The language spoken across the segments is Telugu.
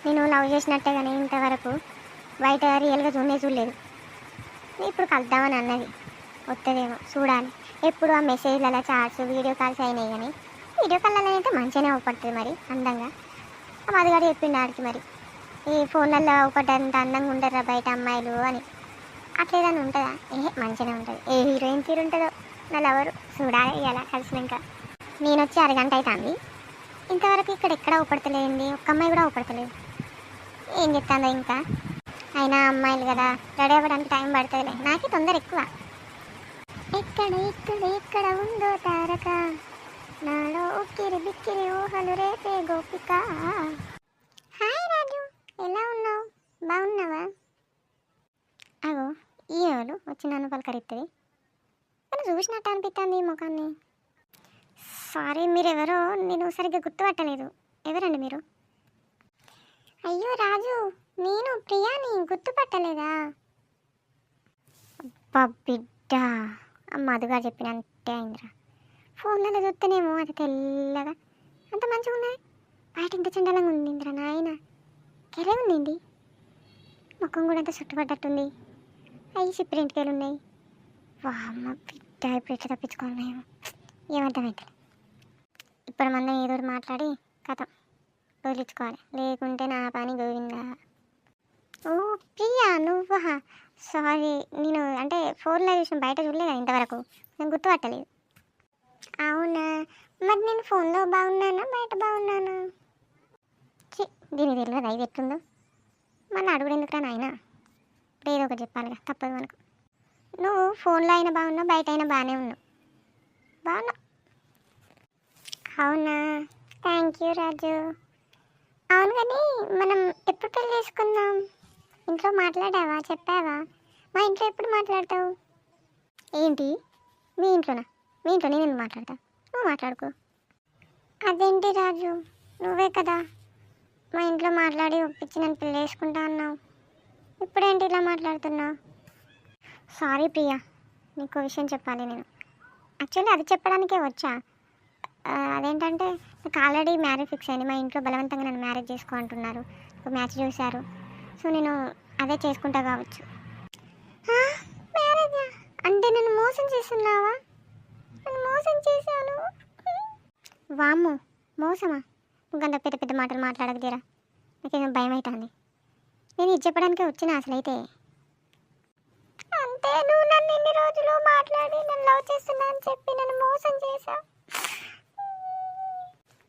నేను లవ్ చేసినట్టే కానీ ఇంతవరకు బయట రియల్గా చూడలేదు. ఇప్పుడు కలుద్దామని అన్నది, వస్తుందేమో చూడాలి. ఎప్పుడు ఆ మెసేజ్లలో చాట్స్ వీడియో కాల్స్ అయినాయి కానీ వీడియో కాల్లో అయితే మంచిగానే అవపడుతుంది మరి అందంగా. మధుగాడు చెప్పిండు ఆడికి మరి ఈ ఫోన్లలో ఒకటంత అందంగా ఉంటారా బయట అమ్మాయిలు అని. అట్లేదని ఉంటుందా? మంచిగానే ఉంటుంది. ఏ హీరోయిన్ తీరు ఉంటుందో నా లవరు. చూడాలి ఇలా కలిసినాక. నేను వచ్చి అరగంట అవుతుంది, ఇంతవరకు ఇక్కడ ఎక్కడ అవపడతలేదండి. ఒక్క అమ్మాయి కూడా అవపడతలేదు. ఏం చెప్తాందో ఇంకా. అయినా అమ్మాయిలు కదా, రెడీ అవ్వడానికి టైం పడుతుందిలే. నాకే తొందర ఎక్కువ. ఎక్కడ ఎక్కడ ఎక్కడ ఉందో తారక, నాలో ఉక్కిరి బిక్కిరి ఊహలు రేపే గోపిక. హాయ్ రాజు, ఎలా ఉన్నావు? బాగున్నావా? అగో ఈ ఎవరు వచ్చి నన్ను పలకరిస్తుంది. నన్ను చూసినట్టు అనిపిస్తుంది ఈ ముఖాన్ని. సారీ, మీరెవరో నేను సరిగ్గా గుర్తుపట్టలేదు. ఎవరండి మీరు? అయ్యో రాజు, నేను ప్రియాని, గుర్తుపట్టలేదా? అబ్బా బిడ్డ, మధుగా చెప్పినంటే అయిందిరా. ఫోన్లలో చూస్తేనేమో అది తెల్లగా అంత మంచిగా ఉన్నాయి, బయట ఇంత చండాలంగా ఉందిందిరా నాయన. కెరే ఉందండి, ముఖం కూడా అంత చుట్టుపడ్డట్టుంది. అవి సిప్పింటికేలు ఉన్నాయి. వామ్మ బిడ్డ, ఇప్పుడు ఎట్లా తప్పించుకోవాలన్నాయో ఏమర్థమైతే. ఇప్పుడు మనం ఏదో మాట్లాడి కథ వదిలించుకోవాలి, లేకుంటే నా పని గోవిందా. ఓ ప్రియా, నువ్వా? సారీ, నేను అంటే ఫోన్లో చూసిన, బయట చూడలేదు ఇంతవరకు, నేను గుర్తుపట్టలేదు. అవునా, మరి నేను ఫోన్లో బాగున్నానా బయట బాగున్నానా? దీనికి తెలియదు ఇది ఎట్లుందో. మన అడుగుడు ఎందుకురా నాయన, ఇప్పుడు ఏదో ఒకటి చెప్పాలిగా, తప్పదు మనకు. నువ్వు ఫోన్లో అయినా బాగున్నావు, బయట అయినా బాగానే ఉన్నావు. బాగున్నా. అవునా, థ్యాంక్ యూ రాజు. అవును కానీ మనం ఎప్పుడు పెళ్ళి చేసుకుందాం? ఇంట్లో మాట్లాడావా, చెప్పావా? మా ఇంట్లో ఎప్పుడు మాట్లాడతావు? ఏంటి మీ ఇంట్లోనా? మీ ఇంట్లో నేను ఎందుకు మాట్లాడతా? నువ్వు మాట్లాడుకో. అదేంటి రాజు, నువ్వే కదా మా ఇంట్లో మాట్లాడి ఒప్పించి నన్ను పెళ్ళి చేసుకుంటా అన్నావు. ఇప్పుడేంటి ఇలా మాట్లాడుతున్నావు? సారీ ప్రియా, నీకు విషయం చెప్పాలి. నేను యాక్చువల్లీ అది చెప్పడానికే వచ్చా. అదేంటంటే నాకు ఆల్రెడీ మ్యారేజ్ ఫిక్స్ అయింది. మా ఇంట్లో బలవంతంగా నన్ను మ్యారేజ్ చేసుకో అంటున్నారు. ఒక మ్యాచ్ చూశారు, సో నేను అదే చేసుకుంటా కావచ్చు. మ్యారేజా? అంటే నన్ను మోసం చేస్తున్నావా? నన్ను మోసం చేశాను. వామ్మో, మోసమా? ఇంకంత పెద్ద పెద్ద మాటలు మాట్లాడక తీరా, నాకేమో భయం అవుతుంది. నేను ఇది చెప్పడానికే వచ్చిన అసలైతే. అంతే, నువ్వు నన్ను ఇన్ని రోజులు మాట్లాడి నన్ను లవ్ చేస్తున్నా అని చెప్పి నన్ను మోసం చేశావు.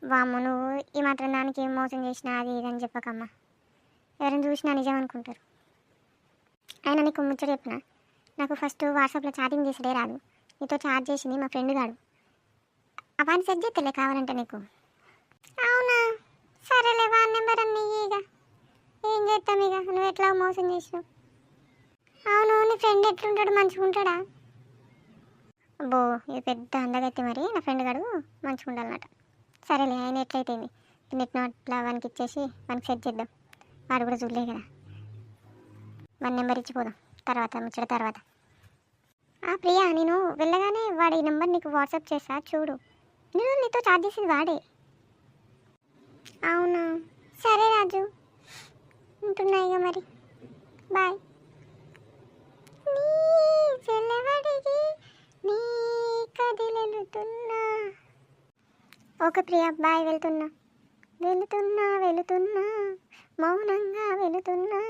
వామ్మ, నువ్వు ఈ మాత్రం దానికి ఏం మోసం చేసినా అది ఇదని చెప్పకమ్మా. ఎవరైనా చూసినా నిజం అనుకుంటారు. అయినా నీకు ముచ్చట చెప్పిన, నాకు ఫస్ట్ వాట్సాప్లో చాటింగ్ చేసేదే రాదు. నీతో చాట్ చేసింది మా ఫ్రెండ్ గాడు. అవన్నీ సెట్ చేస్తలే కావాలంటే నీకు. అవునా, సరేలే, వాన్ నెంబర్ అన్నీ ఇక ఏం చేస్తాం ఇక, నువ్వు ఎట్లా మోసం చేసినావు. అవును, నీ ఫ్రెండ్ ఎట్లుంటాడు, మంచిగా ఉంటాడా? అబ్బో, ఇది పెద్ద అందగైతే మరి నా ఫ్రెండ్ గాడు మంచిగా ఉండాలన్నమాట. సరేలే, ఆయన ఎట్లయితే నెట్ నోట్లా వానికి ఇచ్చేసి వానికి సెట్ చేద్దాం. వాడు కూడా చూడలే కదా, మన నెంబర్ ఇచ్చిపోదాం తర్వాత, ముచ్చట తర్వాత. ప్రియా, నేను వెళ్ళగానే వాడి నెంబర్ నీకు వాట్సాప్ చేస్తా, చూడు. నేను నీతో చార్జ్ చేసేది వాడే. అవునా, సరే రాజు, ఉంటున్నా ఇక మరి, బాయ్. నీ చెల్లెవడికి నీ కదిలెలుతున్నా. ఓకే ప్రియా, బాయ్, వెళ్తున్నా వెళుతున్నా వెళుతున్నా, మౌనంగా వెళుతున్నా.